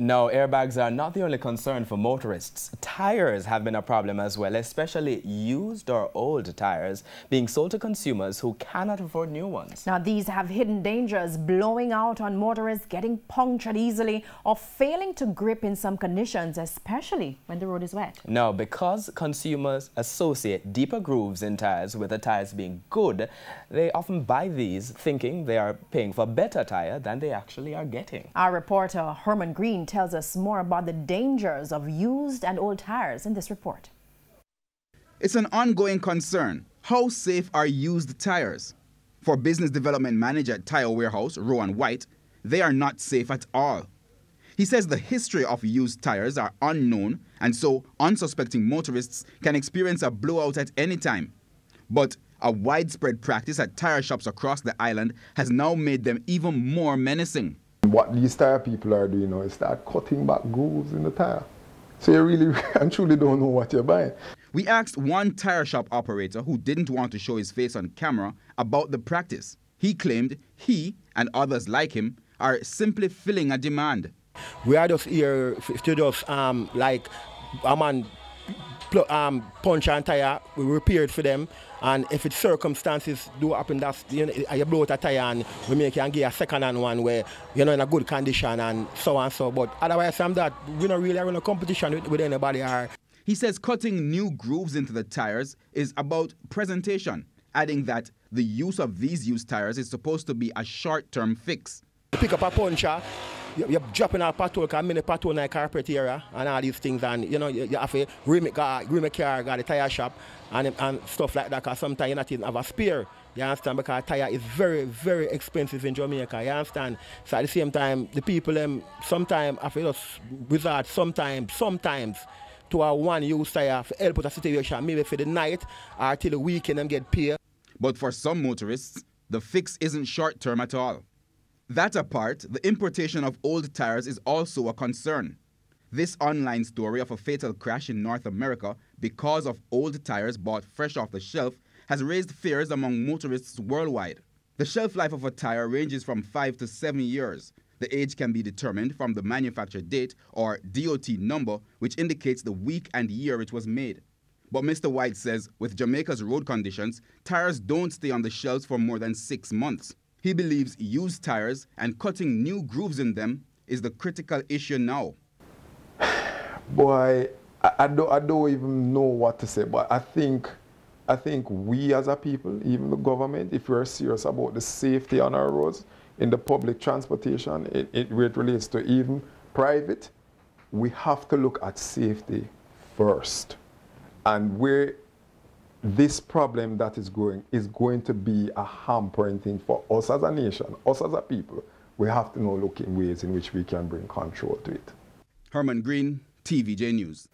No, airbags are not the only concern for motorists. Tires have been a problem as well, especially used or old tires being sold to consumers who cannot afford new ones. Now, these have hidden dangers: blowing out on motorists, getting punctured easily, or failing to grip in some conditions, especially when the road is wet. No, because consumers associate deeper grooves in tires with the tires being good, they often buy these thinking they are paying for a better tire than they actually are getting. Our reporter Herman Green tells us more about the dangers of used and old tires in this report. It's an ongoing concern. How safe are used tires? For business development manager at Tyre warehouse, Rowan White, they are not safe at all. He says the history of used tires are unknown, and so unsuspecting motorists can experience a blowout at any time. But a widespread practice at tire shops across the island has now made them even more menacing. What these tire people are doing now is start cutting back grooves in the tire. So you really and truly don't know what you're buying. We asked one tire shop operator who didn't want to show his face on camera about the practice. He claimed he and others like him are simply filling a demand. We are just here to just like a man punch and tire, we repair it for them, and if it's circumstances do happen that you blow out a tire and we make you and give a second hand one where you're not in a good condition and so, but otherwise from that we don't really run a competition with anybody. He says cutting new grooves into the tires is about presentation, adding that the use of these used tires is supposed to be a short-term fix. You pick up a puncher, you're dropping a patrol, because I'm in a patrol in a carpet area and all these things, and you have to remake car, got a tire shop and stuff like that, because sometimes you not even have a spare. You understand? Because tire is very, very expensive in Jamaica, you understand? So at the same time, the people sometimes have to just resort sometimes to a one-use tire to help with a situation, maybe for the night or till the weekend and get paid. But for some motorists, the fix isn't short-term at all. That apart, the importation of old tires is also a concern. This online story of a fatal crash in North America because of old tires bought fresh off the shelf has raised fears among motorists worldwide. The shelf life of a tire ranges from 5 to 7 years. The age can be determined from the manufacture date or DOT number, which indicates the week and year it was made. But Mr. White says with Jamaica's road conditions, tires don't stay on the shelves for more than 6 months. He believes used tires and cutting new grooves in them is the critical issue now. Boy, I don't even know what to say, but I think we as a people, even the government, if we're serious about the safety on our roads, in the public transportation, it relates to even private, we have to look at safety first. And where this problem that is going to be a hampering thing for us as a nation, us as a people. We have to now look in ways in which we can bring control to it. Herman Green, TVJ News.